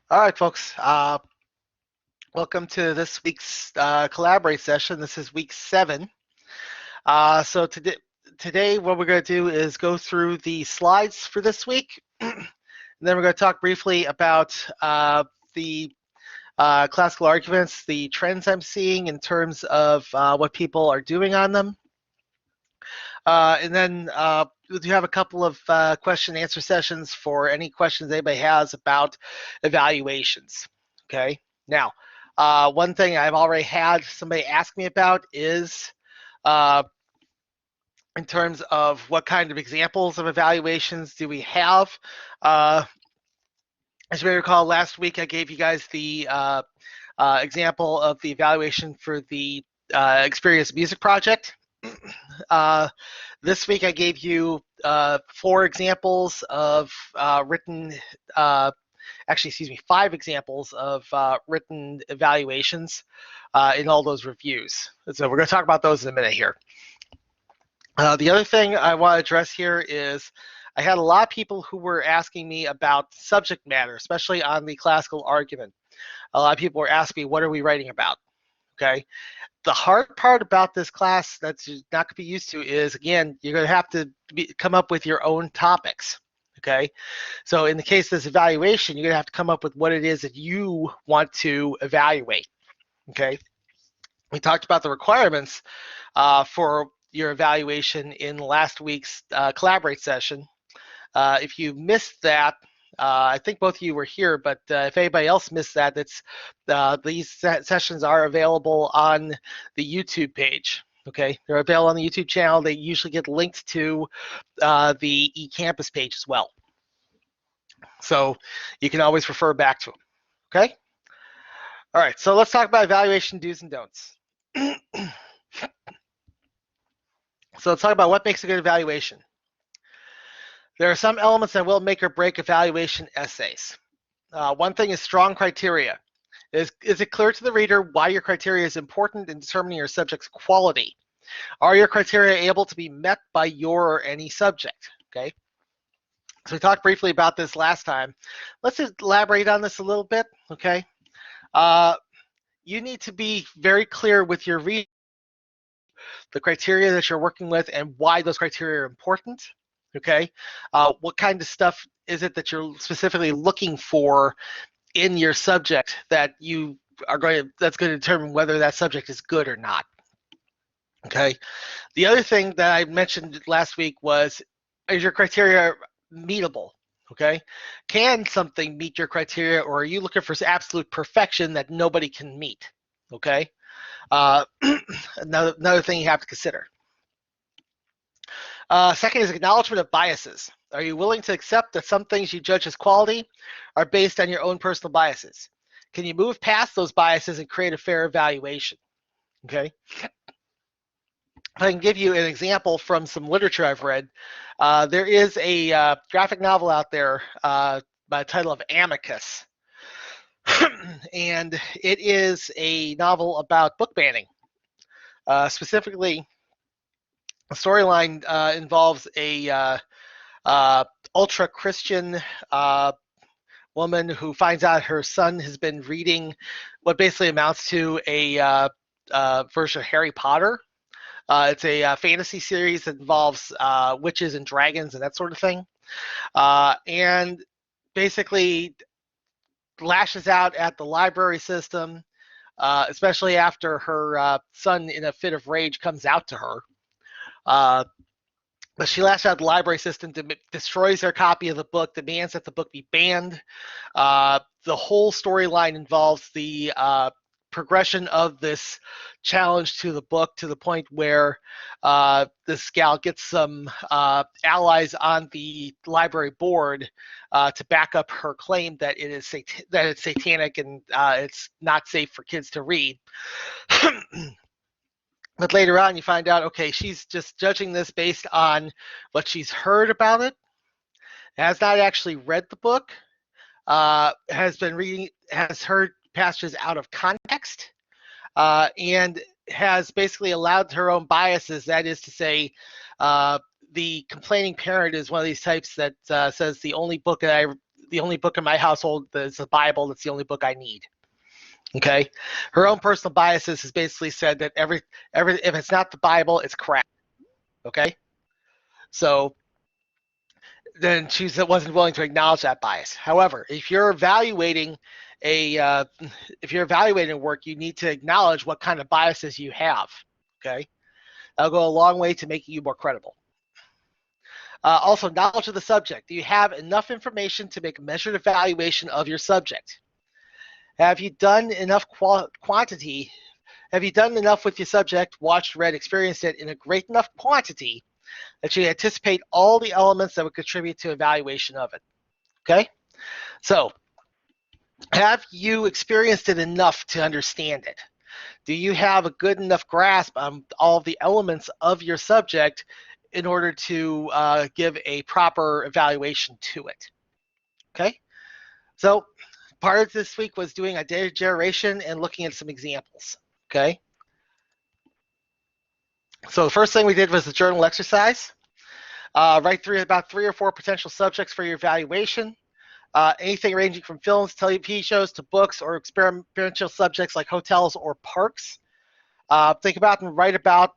All right, folks. Welcome to this week's Collaborate session. This is week 7. So today, what we're going to do is go through the slides for this week, and then we're going to talk briefly about the classical arguments, the trends I'm seeing in terms of what people are doing on them, and then we do have a couple of question and answer sessions for any questions anybody has about evaluations. Okay. Now, one thing I've already had somebody ask me about is in terms of what kind of examples of evaluations do we have. As you may recall, last week I gave you guys the example of the evaluation for the Experience Music Project. This week I gave you 4 examples of written, excuse me, 5 examples of written evaluations in all those reviews. So we're going to talk about those in a minute here. The other thing I want to address here is I had a lot of people who were asking me about subject matter, especially on the classical argument. A lot of people were asking me, what are we writing about? Okay. The hard part about this class that's not going to be used to is, again, you're going to have to come up with your own topics. Okay. So in the case of this evaluation, you're going to have to come up with what it is that you want to evaluate. Okay. We talked about the requirements for your evaluation in last week's Collaborate session. If you missed that, I think both of you were here, but if anybody else missed that, these sessions are available on the YouTube page. Okay, they're available on the YouTube channel. They usually get linked to the eCampus page as well. So you can always refer back to them. Okay? All right, so let's talk about evaluation do's and don'ts. So let's talk about what makes a good evaluation. There are some elements that will make or break evaluation essays. One thing is strong criteria. Is it clear to the reader why your criteria is important in determining your subject's quality? Are your criteria able to be met by your or any subject? Okay. So we talked briefly about this last time. Let's just elaborate on this a little bit. Okay. You need to be very clear with your reader, the criteria that you're working with, and why those criteria are important. Okay. What kind of stuff is it that you're specifically looking for in your subject that you are that's going to determine whether that subject is good or not. Okay. The other thing that I mentioned last week was, is your criteria meetable? Okay. Can something meet your criteria, or are you looking for absolute perfection that nobody can meet? Okay. Another thing you have to consider. Second is acknowledgement of biases. Are you willing to accept that some things you judge as quality are based on your own personal biases? Can you move past those biases and create a fair evaluation? Okay. I can give you an example from some literature I've read. There is a graphic novel out there by the title of Amicus. And it is a novel about book banning. Specifically, the storyline involves a ultra-Christian woman who finds out her son has been reading what basically amounts to a version of Harry Potter. It's a fantasy series that involves witches and dragons and that sort of thing. And basically lashes out at the library system, especially after her son, in a fit of rage, comes out to her. But she lashes out at the library system, destroys their copy of the book, demands that the book be banned. The whole storyline involves the progression of this challenge to the book, to the point where this gal gets some allies on the library board to back up her claim that it's satanic and it's not safe for kids to read. But later on, you find out, okay, she's just judging this based on what she's heard about it, has not actually read the book, has heard passages out of context, and has basically allowed her own biases. That is to say, the complaining parent is one of these types that says the only book that the only book in my household is the Bible. That's the only book I need. Okay. Her own personal biases has basically said that every if it's not the Bible, it's crap. Okay. So then she wasn't willing to acknowledge that bias. However, a if you're evaluating work, you need to acknowledge what kind of biases you have. Okay, that'll go a long way to making you more credible. Also, knowledge of the subject. Do you have enough information to make a measured evaluation of your subject? Have you done enough quantity? Have you done enough with your subject, watched, read, experienced it in a great enough quantity that you anticipate all the elements that would contribute to evaluation of it? Okay? So, have you experienced it enough to understand it? Do you have a good enough grasp on all of the elements of your subject in order to give a proper evaluation to it? Okay? So, part of this week was doing a data generation and looking at some examples. Okay? So, the first thing we did was the journal exercise. Write about 3 or 4 potential subjects for your evaluation. Anything ranging from films, TV shows, to books or experiential subjects like hotels or parks. Think about and write about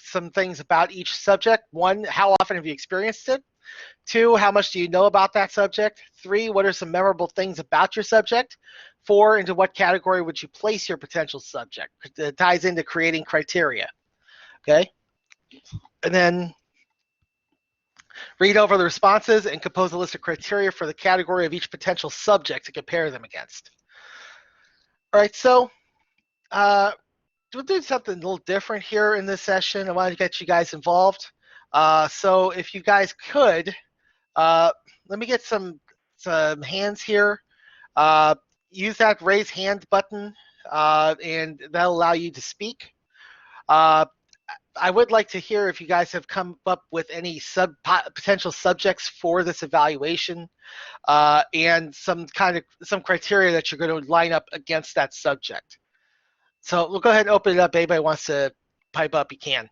some things about each subject. 1, how often have you experienced it? 2, how much do you know about that subject? 3, what are some memorable things about your subject? 4, into what category would you place your potential subject? It ties into creating criteria. Okay? And then read over the responses and compose a list of criteria for the category of each potential subject to compare them against. All right, so we'll do something a little different here in this session. I want to get you guys involved. So if you guys could, let me get some hands here. Use that raise hand button, and that'll allow you to speak. I would like to hear if you guys have come up with any potential subjects for this evaluation, and some criteria that you're going to line up against that subject. So we'll go ahead and open it up. Anybody wants to pipe up, you can.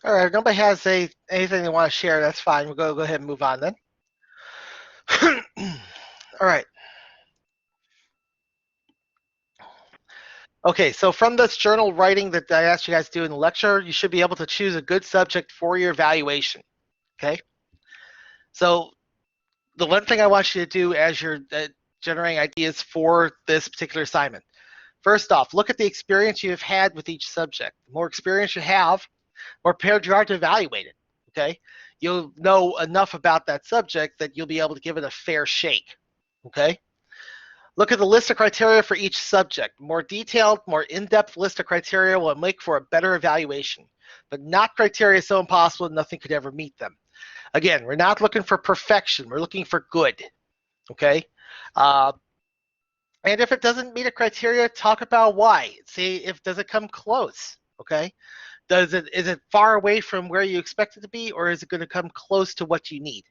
All right, if nobody has anything they want to share, that's fine. We'll go ahead and move on then. All right. Okay, so from this journal writing that I asked you guys to do in the lecture, you should be able to choose a good subject for your evaluation. Okay? So the one thing I want you to do as you're generating ideas for this particular assignment, first off, look at the experience you have had with each subject. The more experience you have, more prepared you are to evaluate it. Okay? You'll know enough about that subject that you'll be able to give it a fair shake. Okay? Look at the list of criteria for each subject. More detailed, more in-depth list of criteria will make for a better evaluation, but not criteria so impossible that nothing could ever meet them. Again, we're not looking for perfection. We're looking for good. Okay? And if it doesn't meet a criteria, talk about why. See if does it come close. Okay. Is it far away from where you expect it to be, or is it going to come close to what you need?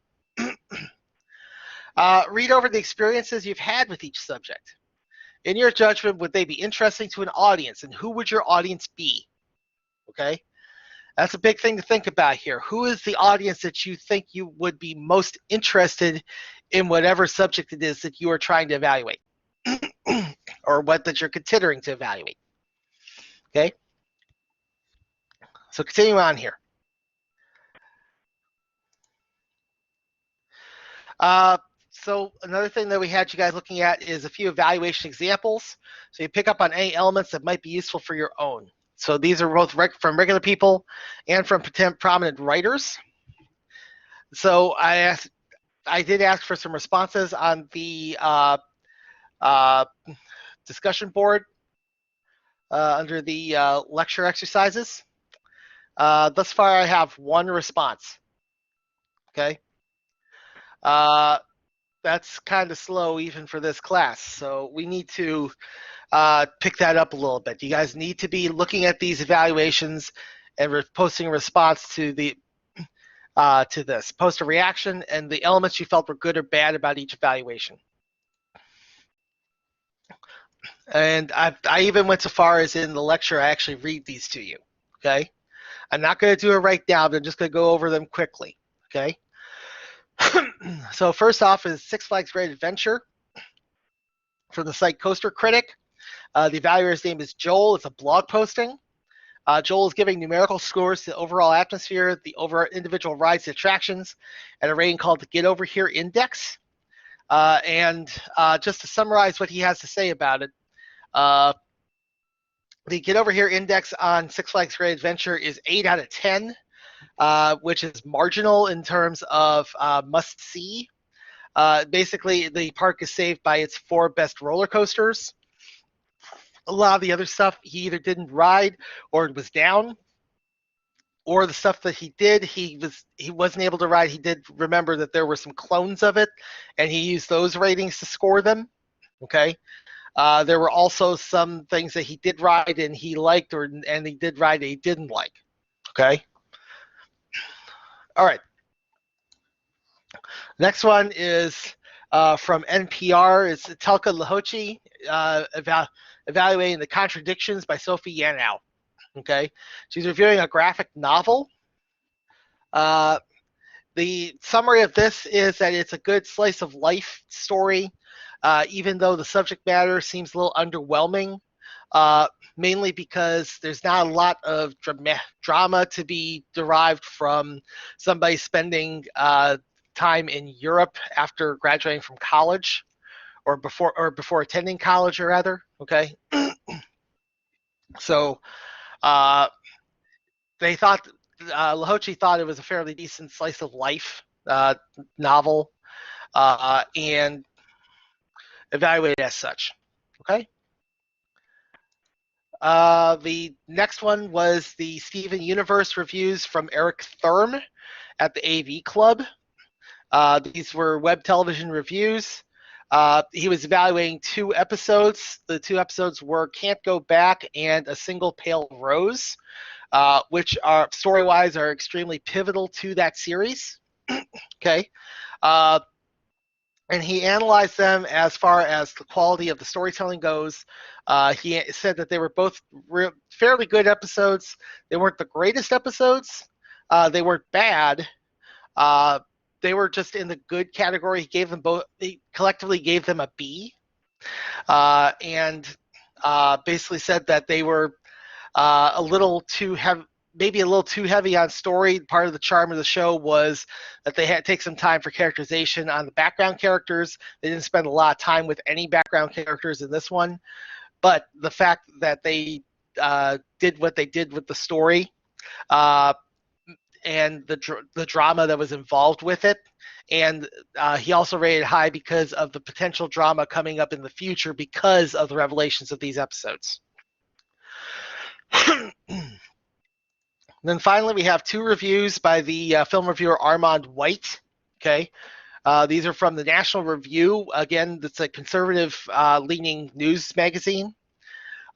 Read over the experiences you've had with each subject. In your judgment, would they be interesting to an audience, and who would your audience be? Okay, that's a big thing to think about here. Who is the audience that you think you would be most interested in whatever subject it is that you are trying to evaluate, or what that you're considering to evaluate? Okay, so continue on here. So another thing that we had you guys looking at is a few evaluation examples. So you pick up on any elements that might be useful for your own. So these are both from regular people and from prominent writers. So I did ask for some responses on the uh, discussion board under the lecture exercises. Thus far, I have one response. Okay. That's kind of slow even for this class. So we need to pick that up a little bit. You guys need to be looking at these evaluations and posting a response to the to this. Post a reaction and the elements you felt were good or bad about each evaluation. And I even went so far as in the lecture, I actually read these to you. Okay. I'm not going to do it right now, but I'm just going to go over them quickly. Okay. So first off is Six Flags Great Adventure from the site Coaster Critic. The evaluator's name is Joel. It's a blog posting. Joel is giving numerical scores to the overall atmosphere, the overall individual rides and attractions, and a rating called the Get Over Here Index. Just to summarize what he has to say about it, the Get Over Here Index on Six Flags Great Adventure is 8 out of 10, which is marginal in terms of must see. Basically, the park is saved by its 4 best roller coasters. A lot of the other stuff he either didn't ride or it was down, or the stuff that he did he wasn't able to ride. He did remember that there were some clones of it, and he used those ratings to score them. Okay. There were also some things that he did ride and he liked, and he did ride and he didn't like. Okay. All right. Next one is from NPR. It's Telka Lahochi evaluating the contradictions by Sophie Yanow. Okay. She's reviewing a graphic novel. The summary of this is that it's a good slice of life story, even though the subject matter seems a little underwhelming, mainly because there's not a lot of drama to be derived from somebody spending time in Europe after graduating from college, or before attending college, or rather. Okay. So they thought Lahochi thought it was a fairly decent slice of life novel, and evaluated as such. Okay. The next one was the Steven Universe reviews from Eric Thurm at the AV Club. These were web television reviews. He was evaluating 2 episodes. The 2 episodes were Can't Go Back and A Single Pale Rose, which are story-wise are extremely pivotal to that series. Okay. And he analyzed them as far as the quality of the storytelling goes. He said that they were both fairly good episodes. They weren't the greatest episodes. They weren't bad. They were just in the good category. He gave them both. He collectively gave them a B, and basically said that they were a little too heavy. Maybe a little too heavy on story. Part of the charm of the show was that they had to take some time for characterization on the background characters. They didn't spend a lot of time with any background characters in this one, but the fact that they did what they did with the story and the drama that was involved with it, and he also rated high because of the potential drama coming up in the future because of the revelations of these episodes. Then finally, we have 2 reviews by the film reviewer Armand White. Okay. These are from the National Review. Again, it's a conservative leaning news magazine.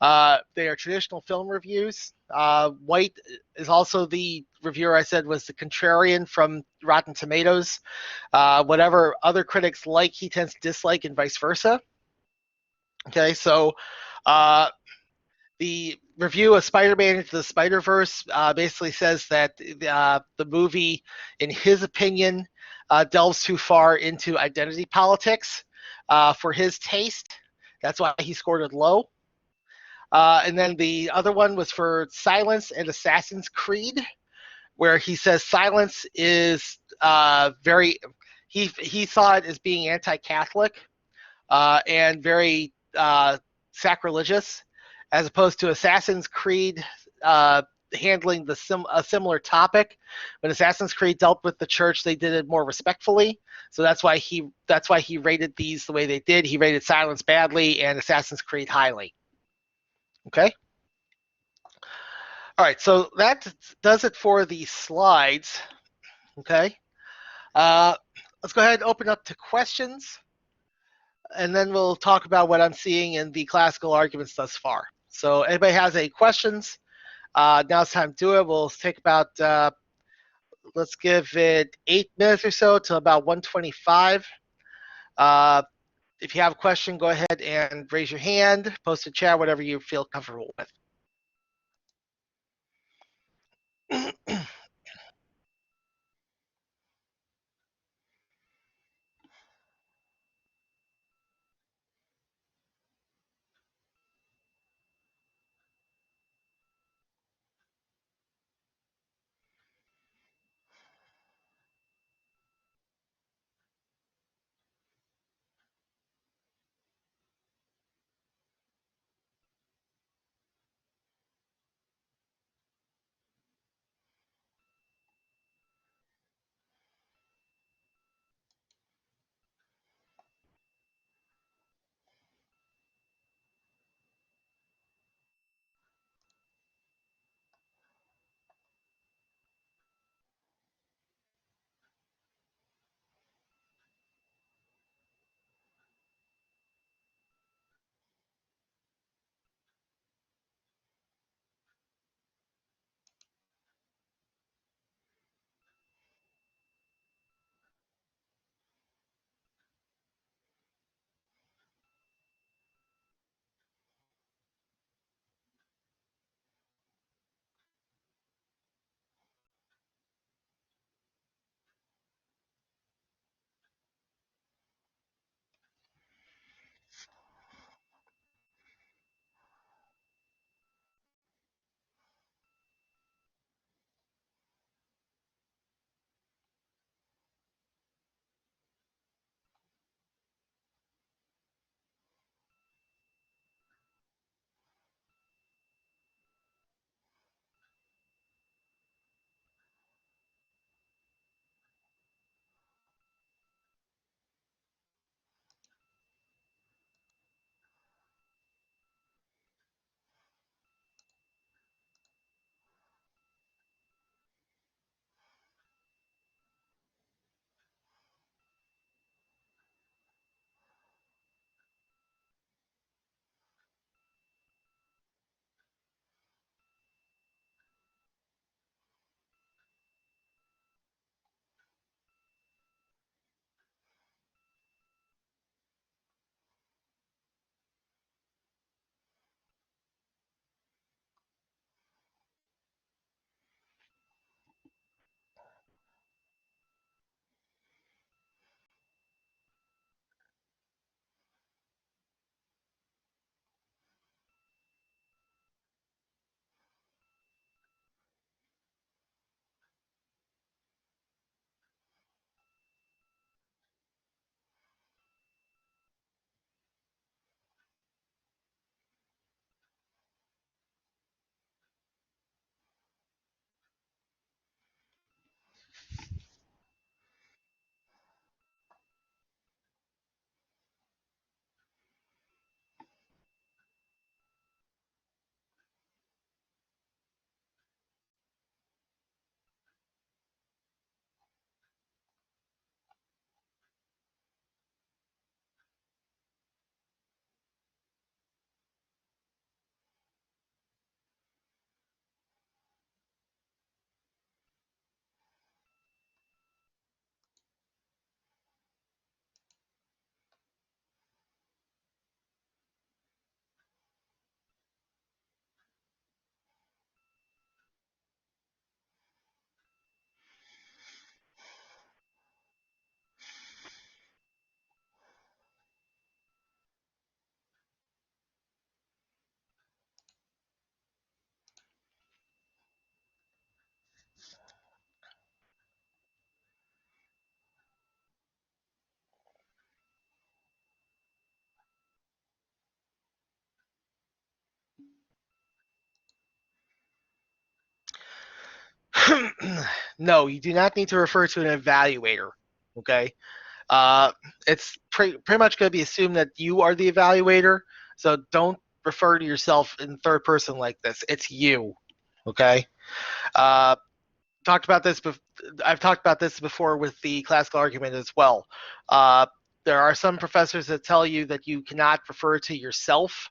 They are traditional film reviews. White is also the reviewer I said was the contrarian from Rotten Tomatoes. Whatever other critics like, he tends to dislike, and vice versa. Okay, so the review of Spider-Man Into the Spider-Verse basically says that the movie, in his opinion, delves too far into identity politics for his taste. That's why he scored it low. And then the other one was for Silence and Assassin's Creed, where he says Silence is very. He saw it as being anti-Catholic and very sacrilegious, as opposed to Assassin's Creed handling a similar topic. When Assassin's Creed dealt with the church, they did it more respectfully. So that's why he rated these the way they did. He rated Silence badly and Assassin's Creed highly. Okay. All right, so that does it for the slides. Okay. Uh, let's go ahead and open up to questions, and then we'll talk about what I'm seeing in the classical arguments thus far. So anybody has any questions, now's the time to do it. We'll take about, let's give it 8 minutes or so till about 1:25. If you have a question, go ahead and raise your hand, post a chat, whatever you feel comfortable with. No, you do not need to refer to an evaluator. Okay. It's pretty much going to be assumed that you are the evaluator. So don't refer to yourself in third person like this. It's you. Okay. Uh, talked about this. I've talked about this before with the classical argument as well. Uh, there are some professors that tell you that you cannot refer to yourself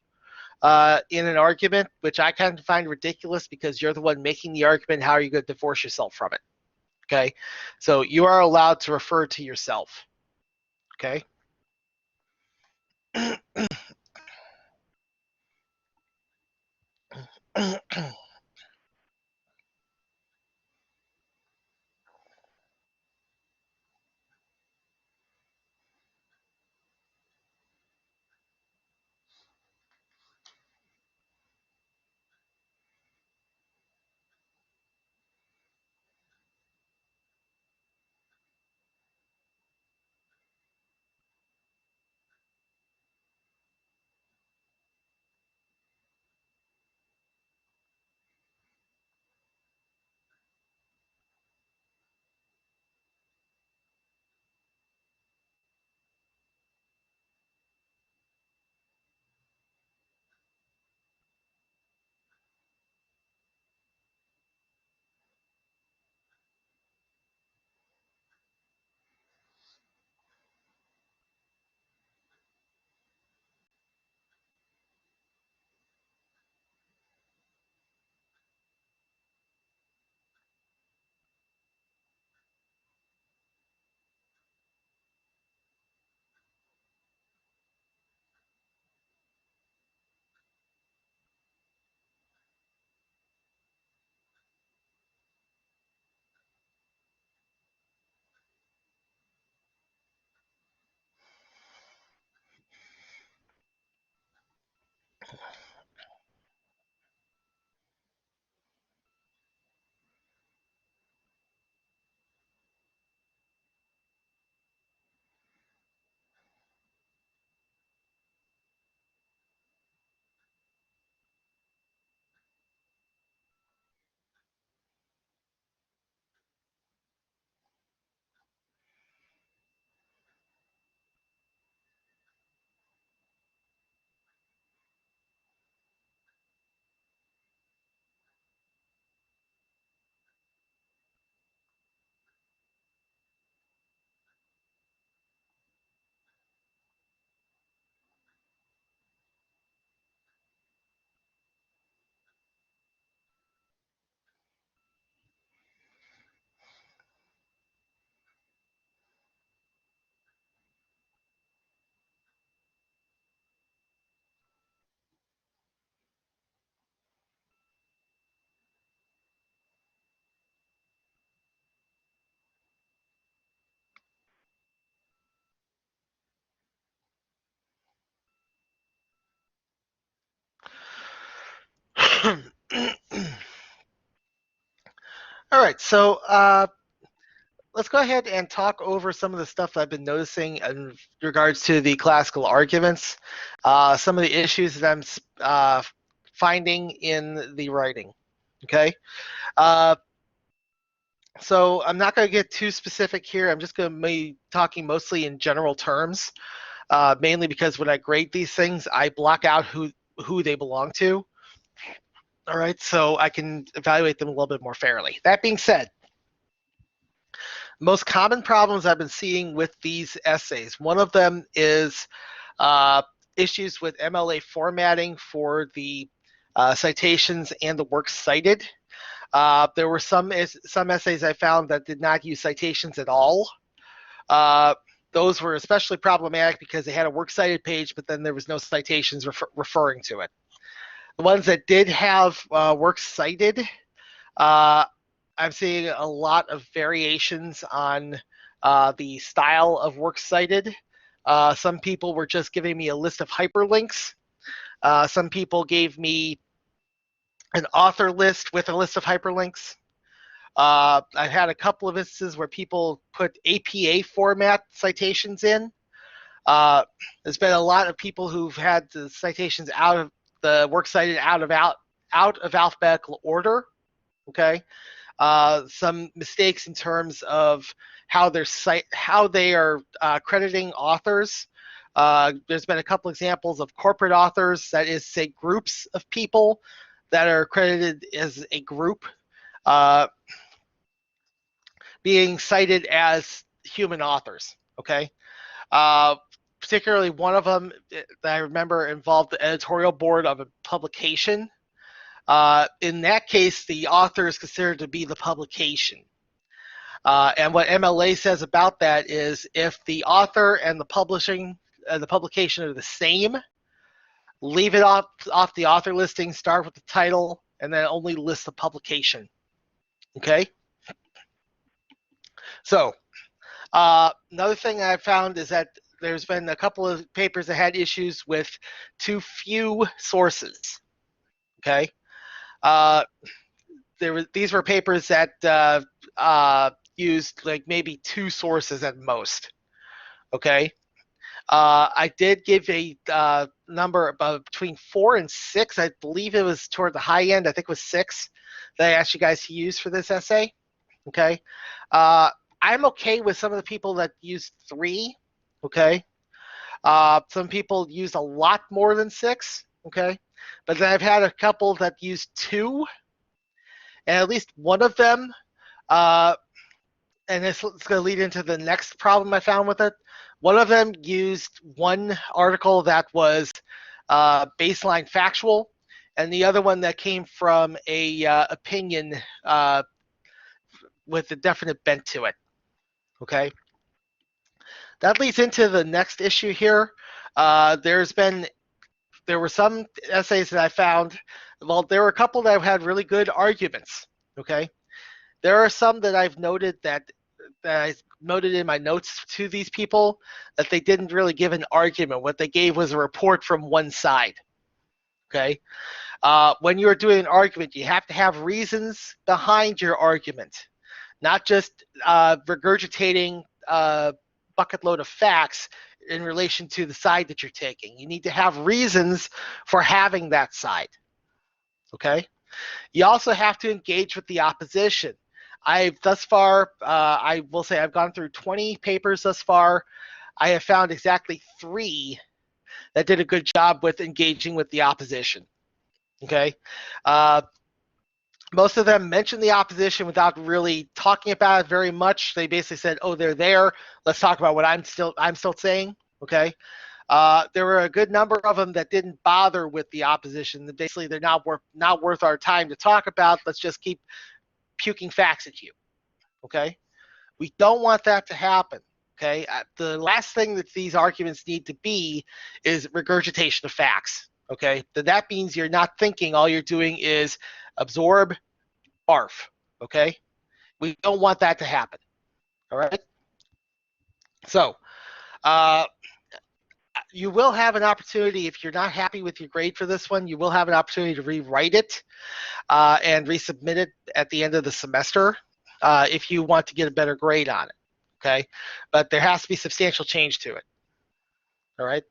in an argument, which I kind of find ridiculous because you're the one making the argument. How are you going to divorce yourself from it? Okay, so you are allowed to refer to yourself. Okay. All right, so let's go ahead and talk over some of the stuff I've been noticing in regards to the classical arguments, some of the issues that I'm finding in the writing. Okay, uh, so I'm not going to get too specific here. I'm just going to be talking mostly in general terms, mainly because when I grade these things, I block out who they belong to. All right, so I can evaluate them a little bit more fairly. That being said, most common problems I've been seeing with these essays, one of them is issues with MLA formatting for the citations and the works cited. There were some essays I found that did not use citations at all. Those were especially problematic because they had a works cited page, but then there was no citations referring to it. The ones that did have works cited, I'm seeing a lot of variations on the style of works cited. Some people were just giving me a list of hyperlinks. Some people gave me an author list with a list of hyperlinks. I've had a couple of instances where people put APA format citations in. There's been a lot of people who've had the citations out of the works cited out of alphabetical order. Okay. some mistakes in terms of how they are crediting authors. There's been a couple examples of corporate authors, that is, say, groups of people that are credited as a group, being cited as human authors. Okay. Particularly one of them that I remember involved the editorial board of a publication. In that case, the author is considered to be the publication. And what MLA says about that is, if the author and the publication are the same, leave it off the author listing, start with the title, and then only list the publication. Okay? So, another thing I found is that there's been a couple of papers that had issues with too few sources. Okay? These were papers that used like maybe 2 sources at most. Okay? I did give a number of between 4 and 6. I believe it was toward the high end. I think it was 6 that I asked you guys to use for this essay. Okay. I'm okay with some of the people that use 3. Okay. Some people use a lot more than 6. Okay. But then I've had a couple that use 2, and at least one of them, and it's going to lead into the next problem I found with it. One of them used one article that was baseline factual, and the other one that came from a opinion with a definite bent to it. Okay, that leads into the next issue here. There were some essays that I found. Well, there were a couple that had really good arguments. Okay, there are some that I've noted that I noted in my notes to these people that they didn't really give an argument. What they gave was a report from one side. Okay. When you're doing an argument, you have to have reasons behind your argument, not just regurgitating a bucket load of facts in relation to the side that you're taking. You need to have reasons for having that side. Okay. You also have to engage with the opposition. I will say I've gone through 20 papers thus far. I have found exactly 3 that did a good job with engaging with the opposition. Okay. Most of them mentioned the opposition without really talking about it very much. They basically said, "Oh, they're there. Let's talk about what I'm still saying." Okay. There were a good number of them that didn't bother with the opposition. Basically, they're not worth our time to talk about. Let's just keep puking facts at you. Okay. We don't want that to happen. Okay. The last thing that these arguments need to be is regurgitation of facts. Okay. That means you're not thinking. All you're doing is absorb, barf. Okay. We don't want that to happen. All right. So, you will have an opportunity, if you're not happy with your grade for this one, you will have an opportunity to rewrite it and resubmit it at the end of the semester if you want to get a better grade on it. Okay. But there has to be substantial change to it. All right.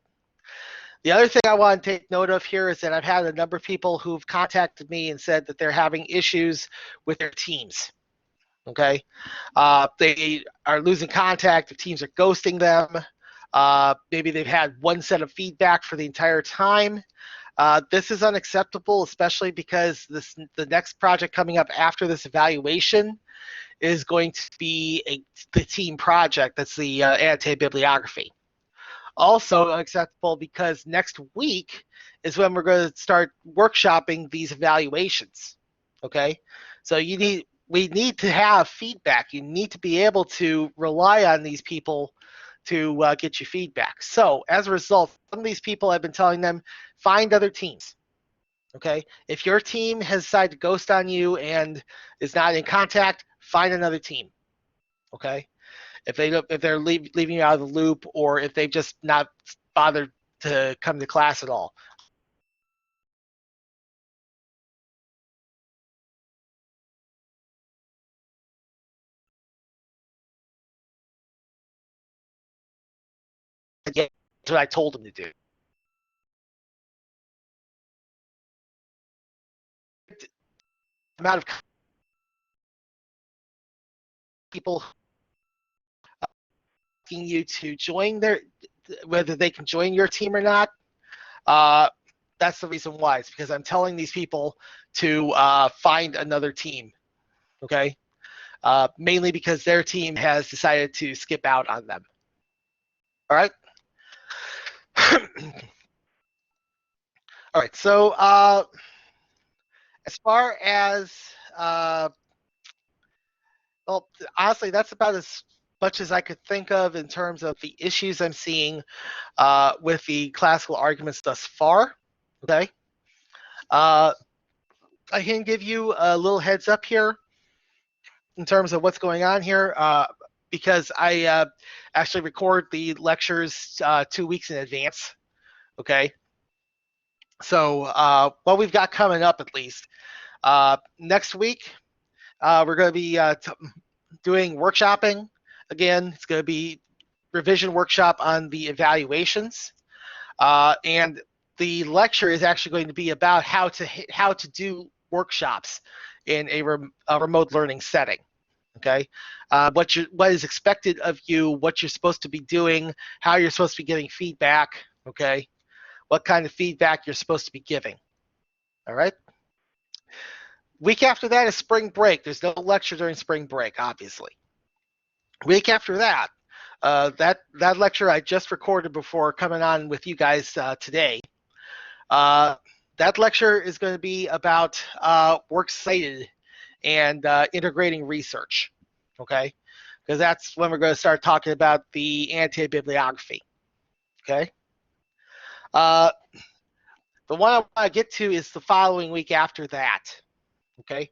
The other thing I want to take note of here is that I've had a number of people who've contacted me and said that they're having issues with their teams. Okay. They are losing contact. The teams are ghosting them. Maybe they've had one set of feedback for the entire time. This is unacceptable, especially because the next project coming up after this evaluation is going to be the team project. That's the annotated bibliography. Also unacceptable because next week is when we're going to start workshopping these evaluations. Okay, so we need to have feedback. You need to be able to rely on these people to get you feedback. So as a result, some of these people, I've been telling them, find other teams. Okay, if your team has decided to ghost on you and is not in contact, find another team. Okay, if they're leaving you out of the loop, or if they've just not bothered to come to class at all. Yeah, that's what I told them to do. Amount of people asking you to join whether they can join your team or not. That's the reason why. It's because I'm telling these people to find another team. Okay. Mainly because their team has decided to skip out on them. All right. All right. So as far as well, honestly, that's about as much as I could think of in terms of the issues I'm seeing with the classical arguments thus far. Okay. Uh, I can give you a little heads up here in terms of what's going on here because I actually record the lectures 2 weeks in advance. Okay. So what we've got coming up at least next week, we're going to be doing workshopping. Again, it's going to be revision workshop on the evaluations, and the lecture is actually going to be about how to do workshops in a remote learning setting. Okay, what is expected of you, what you're supposed to be doing, how you're supposed to be getting feedback. Okay, what kind of feedback you're supposed to be giving. All right. Week after that is spring break. There's no lecture during spring break, obviously. Week after that, that lecture I just recorded before coming on with you guys today. That lecture is going to be about works cited and integrating research. Okay, because that's when we're going to start talking about the anti-bibliography. Okay. Uh, the one I want to get to is the following week after that. Okay.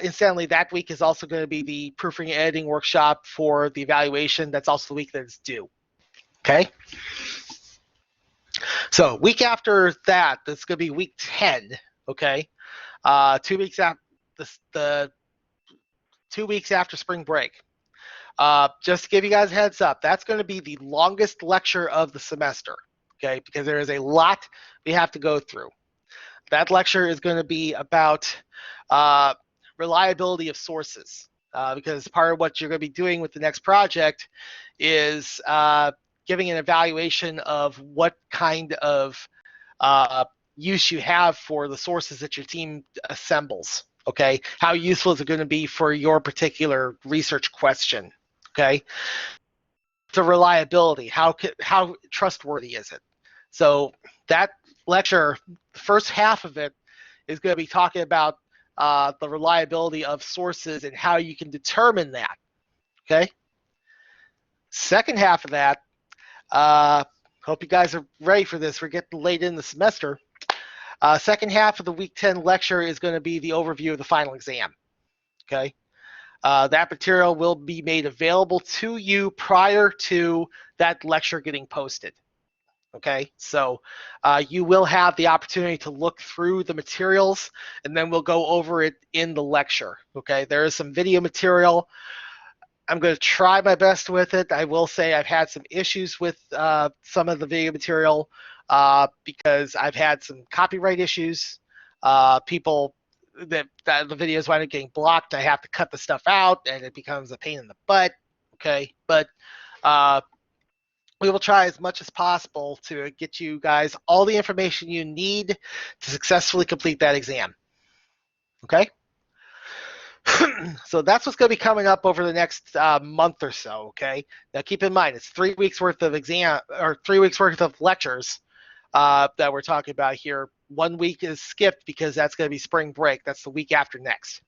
Incidentally, that week is also going to be the proofing and editing workshop for the evaluation. That's also the week that it's due. Okay. So week after that, that's going to be week 10. Okay. 2 weeks after the 2 weeks after spring break. Just to give you guys a heads up, that's going to be the longest lecture of the semester. Okay, because there is a lot we have to go through. That lecture is going to be about reliability of sources, because part of what you're going to be doing with the next project is giving an evaluation of what kind of use you have for the sources that your team assembles. Okay, how useful is it going to be for your particular research question? Okay, the reliability, how trustworthy is it? So that lecture, the first half of it is going to be talking about the reliability of sources and how you can determine that. Okay. Second half of that, hope you guys are ready for this. We're getting late in the semester. Second half of the week 10 lecture is going to be the overview of the final exam. Okay. That material will be made available to you prior to that lecture getting posted. Okay, so you will have the opportunity to look through the materials, and then we'll go over it in the lecture. Okay, there is some video material. I'm going to try my best with it. I will say I've had some issues with some of the video material because I've had some copyright issues. People that the videos wind up getting blocked. I have to cut the stuff out, and it becomes a pain in the butt. Okay, but we will try as much as possible to get you guys all the information you need to successfully complete that exam. Okay? So that's what's going to be coming up over the next month or so. Okay? Now keep in mind, it's 3 weeks worth of exam or 3 weeks worth of lectures that we're talking about here. 1 week is skipped because that's going to be spring break. That's the week after next.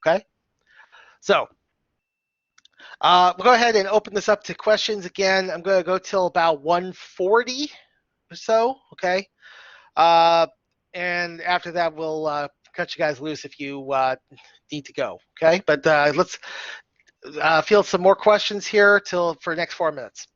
Okay? So we'll go ahead and open this up to questions again. I'm going to go till about 1:40 or so. Okay? And after that, we'll cut you guys loose if you need to go. Okay, but let's field some more questions here for the next 4 minutes.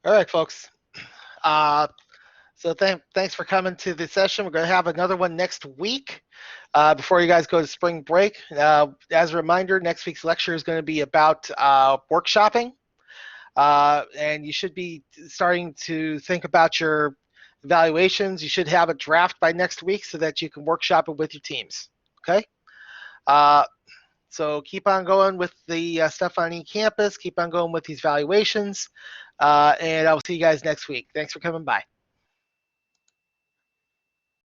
All right, folks. So thanks for coming to the session. We're going to have another one next week before you guys go to spring break. As a reminder, next week's lecture is going to be about workshopping. And you should be starting to think about your evaluations. You should have a draft by next week so that you can workshop it with your teams. Okay? So keep on going with the stuff on eCampus. Keep on going with these valuations. And I will see you guys next week. Thanks for coming by.